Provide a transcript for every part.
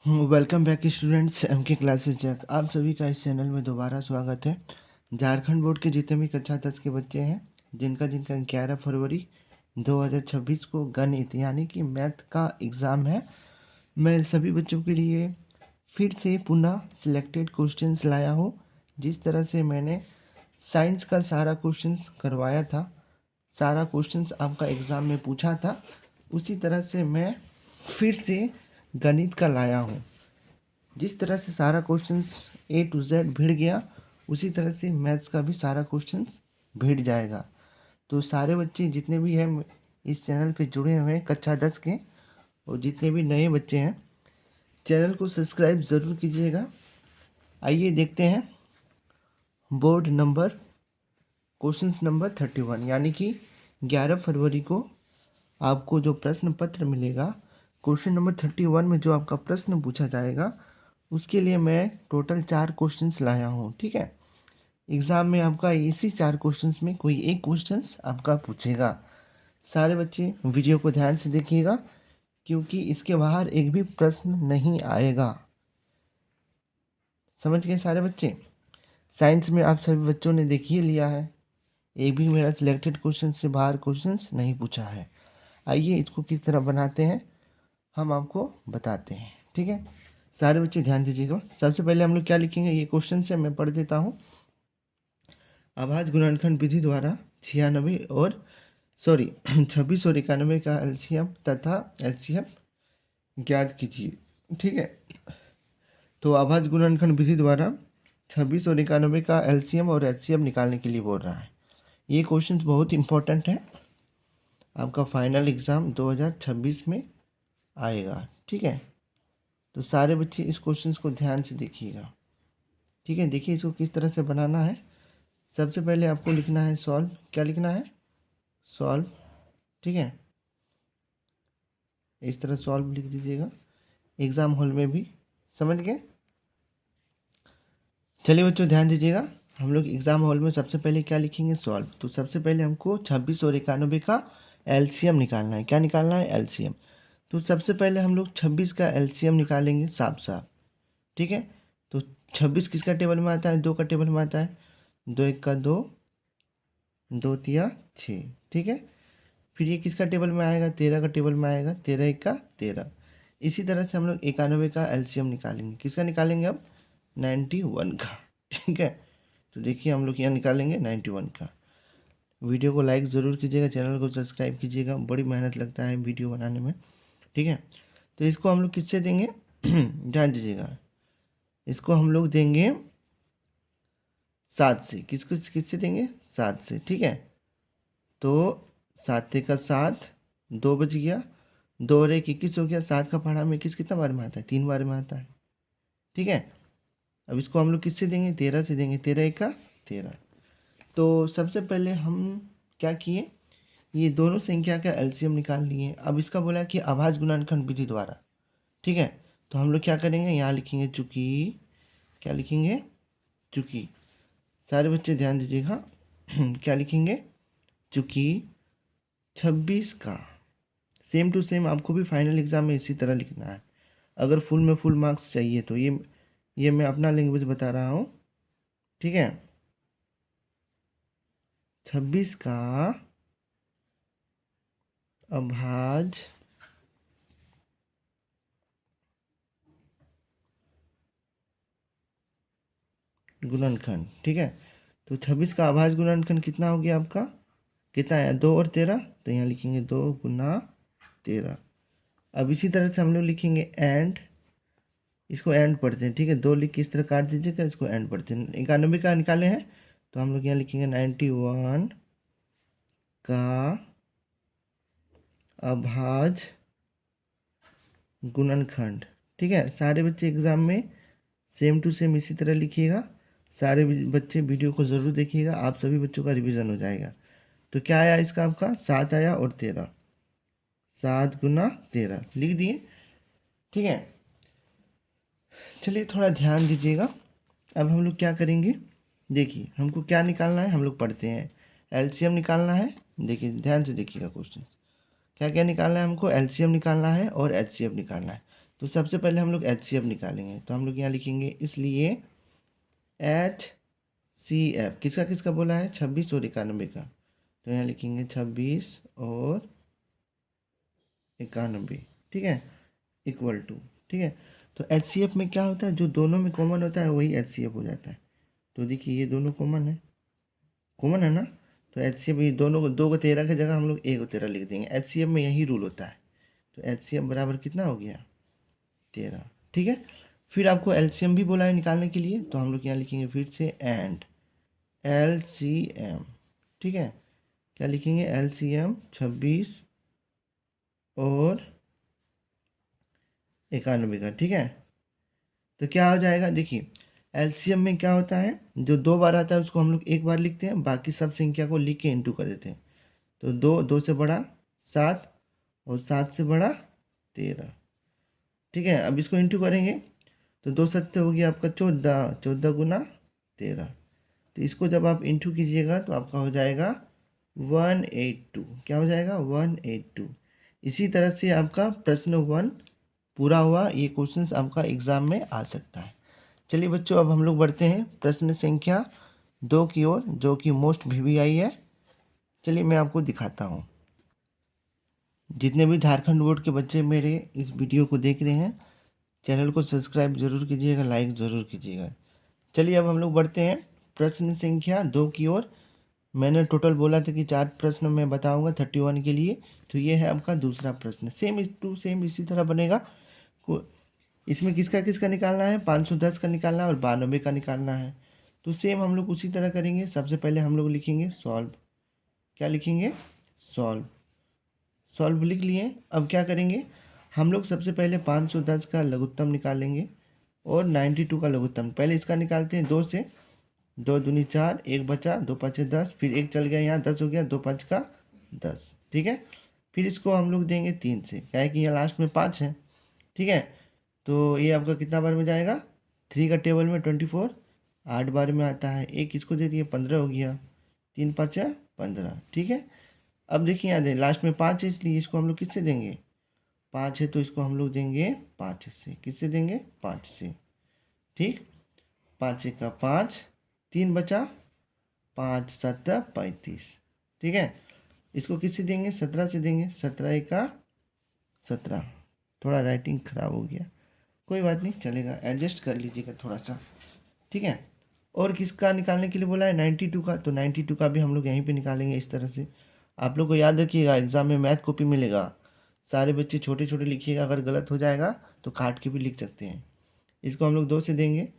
Welcome back students M के classes Jack. आप सभी का इस चैनल में दोबारा स्वागत है। झारखंड बोर्ड के जितने भी कक्षा 10 के बच्चे हैं जिनका 11 फरवरी 2026 को गणित यानी कि मैथ का एग्ज़ाम है, मैं सभी बच्चों के लिए फिर से पुनः सिलेक्टेड क्वेश्चंस लाया हूँ। जिस तरह से मैंने साइंस का सारा क्वेश्चंस करवाया था, सारा क्वेश्चंस आपका एग्ज़ाम में पूछा था, उसी तरह से मैं फिर से गणित का लाया हूँ। जिस तरह से सारा क्वेश्चंस A to Z भिड़ गया, उसी तरह से मैथ्स का भी सारा क्वेश्चंस भिड़ जाएगा। तो सारे बच्चे जितने भी हैं इस चैनल पे जुड़े हुए हैं कक्षा 10 के, और जितने भी नए बच्चे हैं चैनल को सब्सक्राइब ज़रूर कीजिएगा। आइए देखते हैं बोर्ड नंबर क्वेश्चंस नंबर 31 यानी कि 11 फरवरी को आपको जो प्रश्न पत्र मिलेगा, क्वेश्चन नंबर 31 में जो आपका प्रश्न पूछा जाएगा, उसके लिए मैं टोटल 4 क्वेश्चंस लाया हूँ। ठीक है, एग्ज़ाम में आपका इसी 4 क्वेश्चंस में कोई एक क्वेश्चंस आपका पूछेगा। सारे बच्चे वीडियो को ध्यान से देखिएगा क्योंकि इसके बाहर एक भी प्रश्न नहीं आएगा। समझ गए सारे बच्चे? साइंस में आप सभी बच्चों ने देख ही लिया है, एक भी मेरा सिलेक्टेड क्वेश्चन से बाहर क्वेश्चंस नहीं पूछा है। आइए इसको किस तरह बनाते हैं हम आपको बताते हैं। ठीक है, सारे बच्चे ध्यान दीजिएगा। सबसे पहले हम लोग क्या लिखेंगे, ये क्वेश्चन से मैं पढ़ देता हूँ। अभाज्य गुणनखंड विधि द्वारा 26 और 91 का एलसीएम तथा एचसीएफ ज्ञात कीजिए। ठीक है, तो अभाज्य गुणनखंड विधि द्वारा 26 और 91 का एलसीएम और एचसीएफ निकालने के लिए बोल रहा है। ये क्वेश्चन बहुत इंपॉर्टेंट है, आपका फाइनल एग्ज़ाम 2026 में आएगा। ठीक है, तो सारे बच्चे इस क्वेश्चन को ध्यान से देखिएगा। ठीक है, देखिए इसको किस तरह से बनाना है। सबसे पहले आपको लिखना है सॉल्व। क्या लिखना है? सॉल्व। ठीक है, इस तरह सॉल्व लिख दीजिएगा एग्ज़ाम हॉल में भी। समझ गए? चलिए बच्चों ध्यान दीजिएगा, हम लोग एग्ज़ाम हॉल में सबसे पहले क्या लिखेंगे? सॉल्व। तो सबसे पहले हमको 26 और 91 का एलसीएम निकालना है। क्या निकालना है? एलसीएम। तो सबसे पहले हम लोग 26 का एलसीएम निकालेंगे साफ साफ। ठीक है, तो 26 किसका टेबल में आता है? 2 का टेबल में आता है। 2 1 का 2, 2 तिया 6। ठीक है, फिर ये किसका टेबल में आएगा? 13 का टेबल में आएगा। 13 1 का 13। इसी तरह से हम लोग 91 का एलसीएम निकालेंगे। किसका निकालेंगे अब? 91 का। ठीक है, तो देखिए हम लोग यहाँ निकालेंगे 91 का। वीडियो को लाइक ज़रूर कीजिएगा, चैनल को सब्सक्राइब कीजिएगा, बड़ी मेहनत लगता है वीडियो बनाने में। ठीक है, तो इसको हम लोग किससे देंगे? ध्यान दीजिएगा, इसको हम लोग देंगे 7 से। किससे देंगे? 7 से। ठीक है, तो 7 का 7, 2 बच गया। 2 और 1 21 हो गया। 7 का पहाड़ा में 21 कितना बार में आता है? 3 बार में आता है। ठीक है, अब इसको हम लोग किससे देंगे? 13 से देंगे। 13 1 का 13। तो सबसे पहले हम क्या किए, ये दोनों संख्या का एलसीएम निकाल लिए। अब इसका बोला कि अभाज्य गुणनखंड विधि द्वारा। ठीक है, तो हम लोग क्या करेंगे, यहाँ लिखेंगे चूंकि। क्या लिखेंगे? चूंकि। सारे बच्चे ध्यान दीजिएगा। क्या लिखेंगे? चूंकि 26 का सेम टू सेम आपको भी फाइनल एग्जाम में इसी तरह लिखना है। अगर फुल में फुल मार्क्स चाहिए तो ये मैं अपना लैंग्वेज बता रहा हूँ। ठीक है, 26 का अभाज्य गुणनखंड। ठीक है, तो 26 का अभाज्य गुणनखंड कितना हो गया आपका? कितना है? 2 और 13, तो यहाँ लिखेंगे 2 गुना 13। अब इसी तरह से हम लोग लिखेंगे एंड, इसको एंड पढ़ते हैं। ठीक है, 2 लिख के इस तरह काट दीजिएगा, इसको एंड पढ़ते हैं। 91 का निकाले हैं तो हम लोग यहाँ लिखेंगे 91 का अभाज्य गुणनखंड। ठीक है, सारे बच्चे एग्जाम में सेम टू सेम इसी तरह लिखिएगा। सारे बच्चे वीडियो को ज़रूर देखिएगा, आप सभी बच्चों का रिवीजन हो जाएगा। तो क्या आया इसका? आपका 7 आया और 13। 7 गुना 13 लिख दिए। ठीक है, चलिए थोड़ा ध्यान दीजिएगा। अब हम लोग क्या करेंगे, देखिए हमको क्या निकालना है, हम लोग पढ़ते हैं। एलसीएम निकालना है। देखिए ध्यान से देखिएगा क्वेश्चन, क्या क्या निकालना है हमको? एलसीएम निकालना है और एचसीएफ निकालना है। तो सबसे पहले हम लोग HCF निकालेंगे। तो हम लोग यहाँ लिखेंगे इसलिए HCF किसका किसका बोला है, 26 और 91 का। तो यहाँ लिखेंगे 26 और 91, ठीक है, इक्वल टू, ठीक है। तो HCF में क्या होता है, जो दोनों में कॉमन होता है वही HCF हो जाता है। तो देखिए ये दोनों कॉमन है ना। तो HCF ये दोनों को, 2 को 13 की जगह हम लोग 1 को 13 लिख देंगे। HCF में यही रूल होता है। तो HCF बराबर कितना हो गया, 13, ठीक है। फिर आपको LCM भी बोला है निकालने के लिए। तो हम लोग यहाँ लिखेंगे फिर से एंड LCM, ठीक है। क्या लिखेंगे, LCM 26 और 91 का, ठीक है। तो क्या हो जाएगा, देखिए LCM में क्या होता है, जो 2 बार आता है उसको हम लोग 1 बार लिखते हैं, बाकी सब संख्या को लिख के इंटू कर देते हैं। तो 2 से बड़ा 7 और 7 से बड़ा 13, ठीक है। अब इसको इंटू करेंगे तो 2 सत्ते हो गया आपका 14, 14 गुना 13। तो इसको जब आप इंटू कीजिएगा तो आपका हो जाएगा 182। क्या हो जाएगा, 182। इसी तरह से आपका प्रश्न 1 पूरा हुआ। ये क्वेश्चंस आपका एग्जाम में आ सकता है। चलिए बच्चों, अब हम लोग बढ़ते हैं प्रश्न संख्या 2 की ओर, जो कि मोस्ट VVI है। चलिए मैं आपको दिखाता हूँ। जितने भी झारखंड बोर्ड के बच्चे मेरे इस वीडियो को देख रहे हैं, चैनल को सब्सक्राइब जरूर कीजिएगा, लाइक ज़रूर कीजिएगा। चलिए अब हम लोग बढ़ते हैं प्रश्न संख्या 2 की ओर। मैंने टोटल बोला था कि 4 प्रश्न मैं बताऊंगा 31 के लिए। तो ये है आपका दूसरा प्रश्न। सेम टू सेम इसी तरह बनेगा। इसमें किसका किसका निकालना है, 510 का निकालना है और 92 का निकालना है। तो सेम हम लोग उसी तरह करेंगे। सबसे पहले हम लोग लिखेंगे सॉल्व। क्या लिखेंगे, सॉल्व। सॉल्व लिख लिए। अब क्या करेंगे, हम लोग सबसे पहले 510 का लघुत्तम निकालेंगे और 92 का लघुत्तम। पहले इसका निकालते हैं 2 से। 2 दूनी 4, 1 बचा, 2 5 10, फिर 1 चल गया यहाँ, 10 हो गया, 2 5 का 10, ठीक है। फिर इसको हम लोग देंगे 3 से, क्या है कि यहाँ लास्ट में 5 है, ठीक है। तो ये आपका कितना बार में जाएगा, 3 का टेबल में 24 8 बार में आता है। एक इसको दे दिए, 15 हो गया, 3 5 15, ठीक है। अब देखिए यहाँ दे लास्ट में 5 है, इसलिए इसको हम लोग किससे देंगे, 5 है तो इसको हम लोग देंगे 5 से। किससे देंगे, 5 से, ठीक। 5 का 5, 3 बचा, 5 7 35, ठीक है। इसको किससे देंगे, 17 से देंगे। 17 का 17। थोड़ा राइटिंग खराब हो गया, कोई बात नहीं, चलेगा, एडजस्ट कर लीजिएगा थोड़ा सा, ठीक है। और किसका निकालने के लिए बोला है, 92 का। तो 92 का भी हम लोग यहीं पे निकालेंगे इस तरह से। आप लोग को याद रखिएगा, एग्जाम में मैथ कॉपी मिलेगा, सारे बच्चे छोटे छोटे लिखिएगा, अगर गलत हो जाएगा तो काट के भी लिख सकते हैं। इसको हम लोग 2 से देंगे।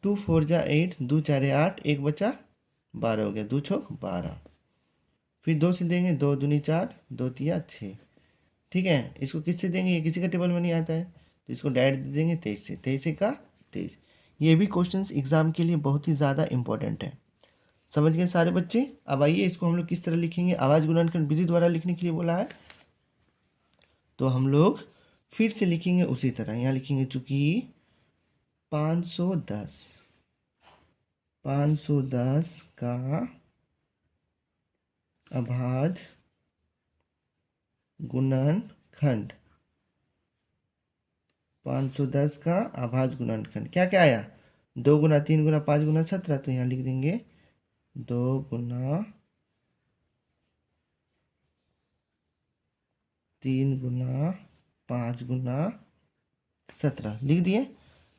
2 4 जा 8, 2 4 8, 1 बचा, 12 हो गया, 2 छोक 12। फिर 2 से देंगे, 2 दूनी 4, 2 तिया 6, ठीक है। इसको किससे देंगे, ये किसी का टेबल में नहीं आता है, तो इसको डायरेक्ट दे देंगे 23 से। 23 का 23। ये भी क्वेश्चंस एग्जाम के लिए बहुत ही ज़्यादा इंपॉर्टेंट है। समझ गए सारे बच्चे। अब आइए इसको हम लोग किस तरह लिखेंगे, आवाज गुणनखंड विधि द्वारा लिखने के लिए बोला है। तो हम लोग फिर से लिखेंगे उसी तरह। यहाँ लिखेंगे चूंकि 510 का अभाज्य गुणनखंड, 510 का अभाज्य गुणनखंड क्या क्या आया, 2 गुना 3 गुना 5 गुना 17। तो यहाँ लिख देंगे 2 गुना 3 गुना 5 गुना 17 लिख दिए।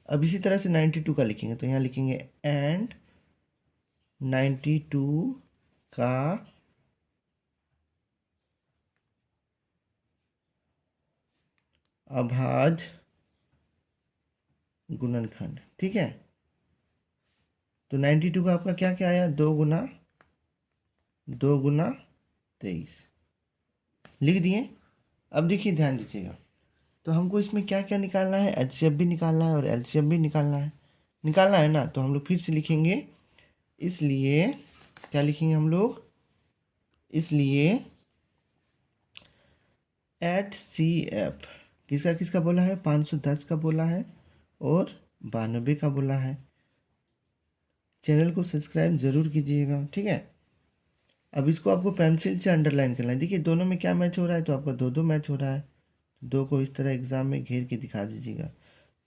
अब इसी तरह से 92 का लिखेंगे। तो यहाँ लिखेंगे एंड 92 का अभाज्य गुणनखंड, ठीक है। तो 92 का आपका क्या क्या आया, 2 गुना 23 लिख दिए। अब देखिए ध्यान दीजिएगा, तो हमको इसमें क्या क्या निकालना है, HCF भी निकालना है और LCM भी निकालना है ना। तो हम लोग फिर से लिखेंगे, इसलिए क्या लिखेंगे हम लोग, इसलिए HCF किसका किसका बोला है, 510 का बोला है और 92 का बोला है। चैनल को सब्सक्राइब जरूर कीजिएगा, ठीक है। अब इसको आपको पेंसिल से अंडरलाइन करना है। देखिए दोनों में क्या मैच हो रहा है, तो आपका 2 2 मैच हो रहा है। 2 को इस तरह एग्ज़ाम में घेर के दिखा दीजिएगा।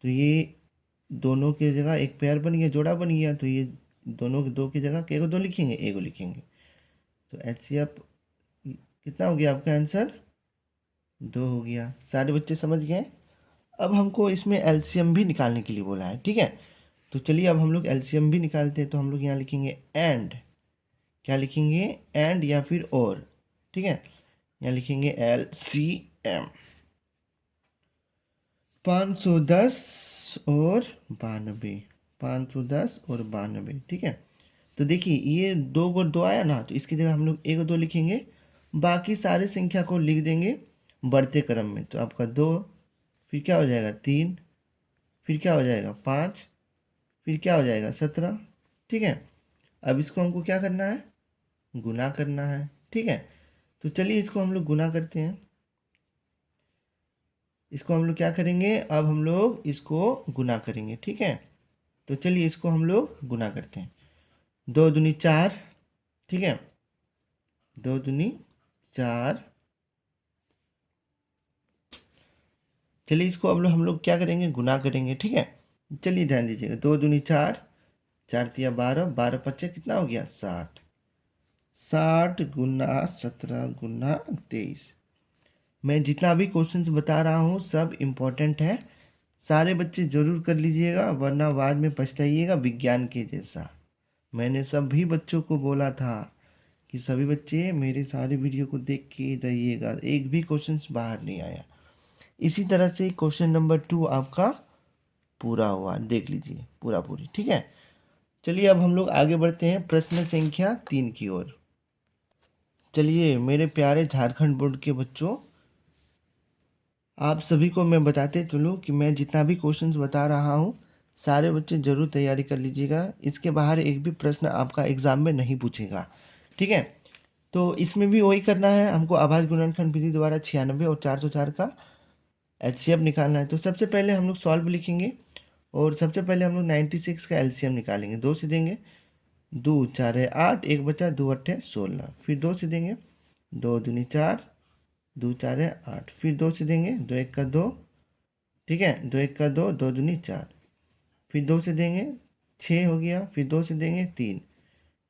तो ये दोनों की जगह एक पेयर बन गया, जोड़ा बन गया। तो ये दोनों के 2 की जगह के को 2 लिखेंगे, ए को लिखेंगे। तो एचसीएफ कितना हो गया आपका आंसर? 2 हो गया। सारे बच्चे समझ गए। अब हमको इसमें एलसीएम भी निकालने के लिए बोला है, ठीक है। तो चलिए अब हम लोग एलसीएम भी निकालते हैं। तो हम लोग यहाँ लिखेंगे एंड, क्या लिखेंगे? एंड या फिर और, ठीक है। यहाँ लिखेंगे एलसीएम 510 और 92, 510 और 92, ठीक है। तो देखिए ये 2 को 2 आया ना, तो इसकी जगह हम लोग 1 2 लिखेंगे, बाकी सारे संख्या को लिख देंगे बढ़ते क्रम में। तो आपका 2, फिर क्या हो जाएगा 3, फिर क्या हो जाएगा 5, फिर क्या हो जाएगा 17, ठीक है। अब इसको हमको क्या करना है? गुना करना है, ठीक है। तो चलिए इसको हम लोग गुना करते हैं। इसको हम लोग क्या करेंगे? अब हम लोग इसको गुना करेंगे, ठीक है। तो चलिए इसको हम लोग गुना करते हैं। 2 दूनी 4, ठीक है। 2 दूनी 4। चलिए इसको अब हम लोग क्या करेंगे? गुना करेंगे, ठीक है। चलिए ध्यान दीजिएगा। 2 दूनी 4, 4 तिया 12, 12 पच्चे कितना हो गया? 60। 60 गुना 17 गुना 23। मैं जितना भी क्वेश्चंस बता रहा हूँ सब इम्पोर्टेंट है, सारे बच्चे ज़रूर कर लीजिएगा, वरना बाद में पछताइएगा विज्ञान के जैसा। मैंने सभी बच्चों को बोला था कि सभी बच्चे मेरे सारे वीडियो को देख के रहिएगा, एक भी क्वेश्चंस बाहर नहीं आया। इसी तरह से क्वेश्चन नंबर 2 आपका पूरा हुआ, देख लीजिए पूरा पूरी, ठीक है। चलिए अब हम लोग आगे बढ़ते हैं प्रश्न संख्या 3 की ओर। चलिए मेरे प्यारे झारखंड बोर्ड के बच्चों, आप सभी को मैं बताते चलूँ कि मैं जितना भी क्वेश्चंस बता रहा हूँ सारे बच्चे ज़रूर तैयारी कर लीजिएगा। इसके बाहर एक भी प्रश्न आपका एग्ज़ाम में नहीं पूछेगा, ठीक है। तो इसमें भी वही करना है हमको, आभाज्य गुणनखंड विधि द्वारा 96 और 404 का एचसीएफ निकालना है। तो सबसे पहले हम लोग सॉल्व लिखेंगे और सबसे पहले हम लोग 96 का एलसीएम निकालेंगे। 2 से देंगे, 2 4 है 8, 1 बचा, 2 8 है 16। फिर 2 से देंगे, 2 दूनी 4, 2 4 है 8। फिर 2 से देंगे, 2 1 का 2, ठीक है, 2 1 का 2, 2 दूनी 4। फिर 2 से देंगे 6 हो गया। फिर 2 से देंगे 3,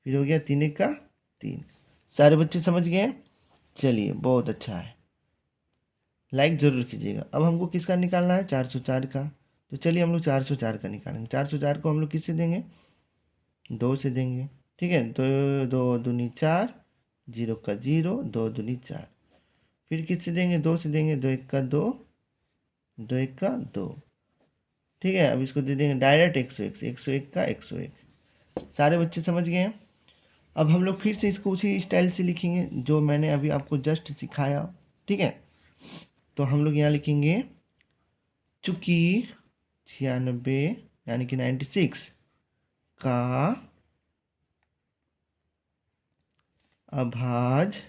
फिर हो गया 3 1 का 3। सारे बच्चे समझ गए? चलिए बहुत अच्छा है, लाइक ज़रूर कीजिएगा। अब हमको किसका निकालना है? 404 का। तो चलिए हम लोग 404 का निकालेंगे। 404 को हम लोग किससे देंगे? 2 से देंगे, ठीक है। तो 2 दूनी 4, 0 का 0, 2 दूनी 4। फिर किससे देंगे? 2 से देंगे, 2 1 का 2, 2 1 का 2, ठीक है। अब इसको दे देंगे डायरेक्ट 101, 101 का 101। सारे बच्चे समझ गए हैं? अब हम लोग फिर से इसको उसी स्टाइल से लिखेंगे जो मैंने अभी आपको जस्ट सिखाया, ठीक है। तो हम लोग यहाँ लिखेंगे चूँकि 96 यानी कि 96 का अभाज्य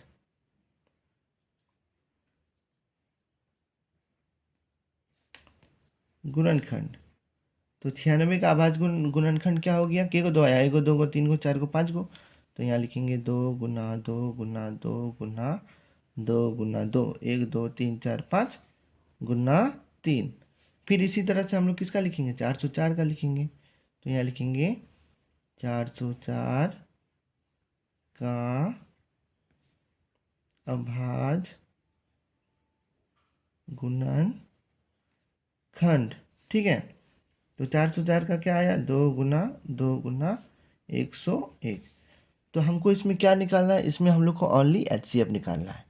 गुणनखंड। तो 96 का अभाज्य गुणनखंड क्या हो गया? के को 2 आया, 1 को 2 को 3 को 4 को 5 को। तो यहाँ लिखेंगे 2 गुना 2 गुना 2 गुना 2 गुना 2, 1 2 3 4 5 गुना 3। फिर इसी तरह से हम लोग किसका लिखेंगे? 404 का लिखेंगे। तो यहाँ लिखेंगे 404 का अभाज्य गुणनखंड, ठीक है। तो 404 का क्या आया? 2 गुना 2 गुना 101। तो हमको इसमें क्या निकालना है? इसमें हम लोग को ओनली एचसीएफ निकालना है,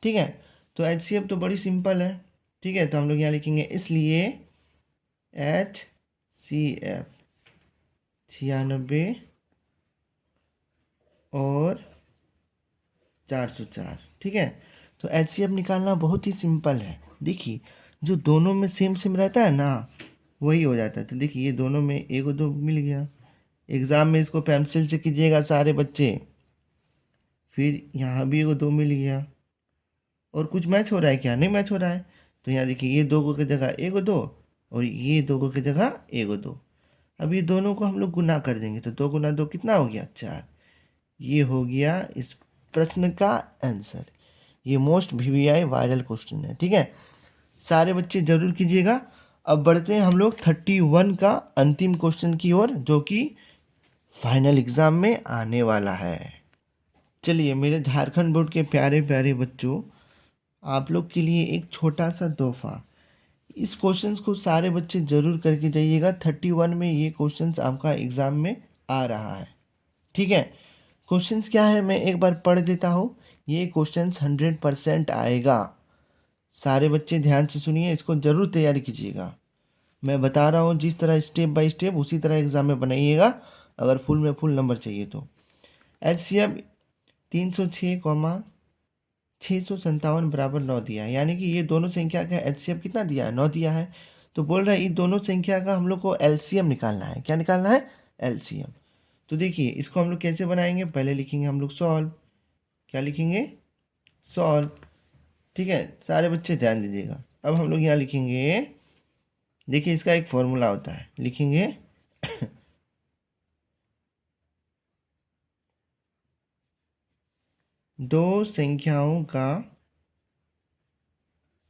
ठीक है। तो एचसीएफ तो बड़ी सिंपल है, ठीक है। तो हम लोग यहाँ लिखेंगे इसलिए HCF 96 और 404, ठीक है। तो एचसीएफ निकालना बहुत ही सिंपल है। देखिए जो दोनों में सेम सेम रहता है ना, वही हो जाता है। तो देखिए ये दोनों में 1 और 2 मिल गया। एग्ज़ाम में इसको पेंसिल से कीजिएगा सारे बच्चे। फिर यहाँ भी 1 और 2 मिल गया। और कुछ मैच हो रहा है क्या? नहीं मैच हो रहा है। तो यहाँ देखिए ये 2 की जगह 1 और 2 और ये 2 की जगह 1 और 2। अब ये दोनों को हम लोग गुना कर देंगे। तो 2 गुना 2 कितना हो गया? 4। ये हो गया इस प्रश्न का आंसर। ये मोस्ट VVI वायरल क्वेश्चन है, ठीक है। सारे बच्चे जरूर कीजिएगा। अब बढ़ते हैं हम लोग 31 का अंतिम क्वेश्चन की ओर, जो कि फाइनल एग्जाम में आने वाला है। चलिए मेरे झारखंड बोर्ड के प्यारे प्यारे बच्चों, आप लोग के लिए एक छोटा सा तोहफा। इस क्वेश्चंस को सारे बच्चे जरूर करके जाइएगा। 31 में ये क्वेश्चंस आपका एग्जाम में आ रहा है। ठीक है, क्वेश्चंस क्या है मैं एक बार पढ़ देता हूँ। ये क्वेश्चंस 100% आएगा। सारे बच्चे ध्यान से सुनिए, इसको जरूर तैयारी कीजिएगा। मैं बता रहा हूँ जिस तरह स्टेप बाय स्टेप उसी तरह एग्जाम में बनाइएगा, अगर फुल में फुल नंबर चाहिए तो। एचसीएफ 306,657 बराबर 9 दिया है, यानी कि ये दोनों संख्या का एचसीएफ कितना दिया है, 9 दिया है। तो बोल रहा है इन दोनों संख्या का हम लोग को एलसीएम निकालना है। क्या निकालना है? एलसीएम। तो देखिए इसको हम लोग कैसे बनाएंगे, पहले लिखेंगे हम लोग सॉल्व। क्या लिखेंगे? सॉल्व। ठीक है, सारे बच्चे ध्यान दीजिएगा। अब हम लोग यहाँ लिखेंगे, देखिए इसका एक फॉर्मूला होता है, लिखेंगे दो संख्याओं का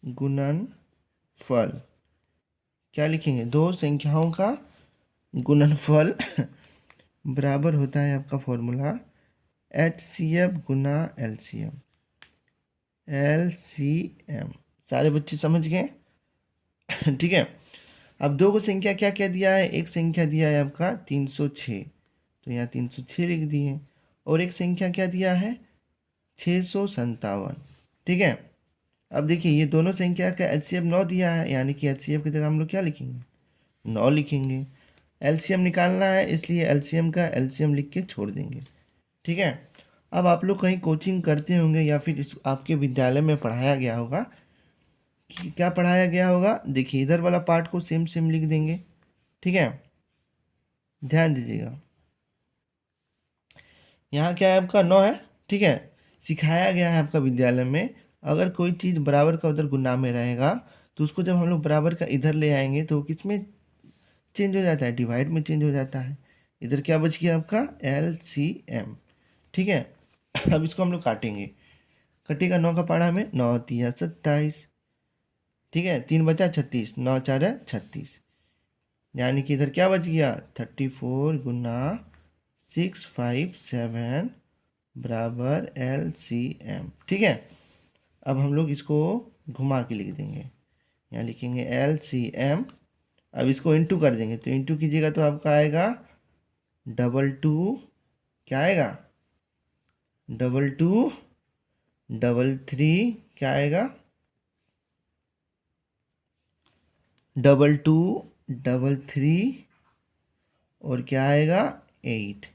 गुणनफल। क्या लिखेंगे? दो संख्याओं का गुणनफल बराबर होता है आपका फॉर्मूला एचसीएफ गुना एलसीएम। एलसीएम सारे बच्चे समझ गए? ठीक है, अब दो को संख्या क्या क्या दिया है, एक संख्या दिया है आपका 306, तो यहाँ 306 लिख दिए। और एक संख्या क्या दिया है? 657। ठीक है, अब देखिए ये दोनों संख्या का एलसीएम 9 दिया है, यानी कि एचसीएफ की जगह हम लोग क्या लिखेंगे? 9 लिखेंगे। एलसीएम निकालना है, इसलिए एलसीएम का एलसीएम लिख के छोड़ देंगे। ठीक है, अब आप लोग कहीं कोचिंग करते होंगे या फिर इस आपके विद्यालय में पढ़ाया गया होगा। क्या पढ़ाया गया होगा? देखिए इधर वाला पार्ट को सेम सेम लिख देंगे। ठीक है, ध्यान दीजिएगा। यहाँ क्या है आपका 9 है। ठीक है, सिखाया गया है आपका विद्यालय में, अगर कोई चीज़ बराबर का उधर गुना में रहेगा तो उसको जब हम लोग बराबर का इधर ले आएंगे तो किस में चेंज हो जाता है? डिवाइड में चेंज हो जाता है। इधर क्या बच गया आपका? एलसीएम। ठीक है, अब इसको हम लोग काटेंगे। कटेगा 9 का पारा में, 9 तिया 27। ठीक है, 3 बचा 36, 9 4 36, यानी कि इधर क्या बच गया? 34 गुना 657 बराबर एलसीएम। ठीक है, अब हम लोग इसको घुमा के लिख देंगे। यहाँ लिखेंगे एलसीएम। अब इसको इंटू कर देंगे, तो इंटू कीजिएगा तो आपका आएगा 22। क्या आएगा? 2233। क्या आएगा? 2233। और क्या आएगा? 8।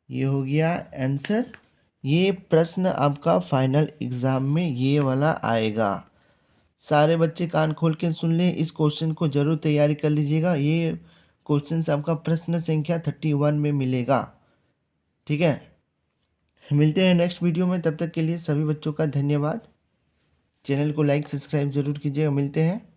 ये हो गया आंसर। ये प्रश्न आपका फाइनल एग्जाम में ये वाला आएगा। सारे बच्चे कान खोल के सुन लें, इस क्वेश्चन को जरूर तैयारी कर लीजिएगा। ये क्वेश्चन आपका प्रश्न संख्या 31 में मिलेगा। ठीक है, मिलते हैं नेक्स्ट वीडियो में, तब तक के लिए सभी बच्चों का धन्यवाद। चैनल को लाइक सब्सक्राइब जरूर कीजिएगा। मिलते हैं।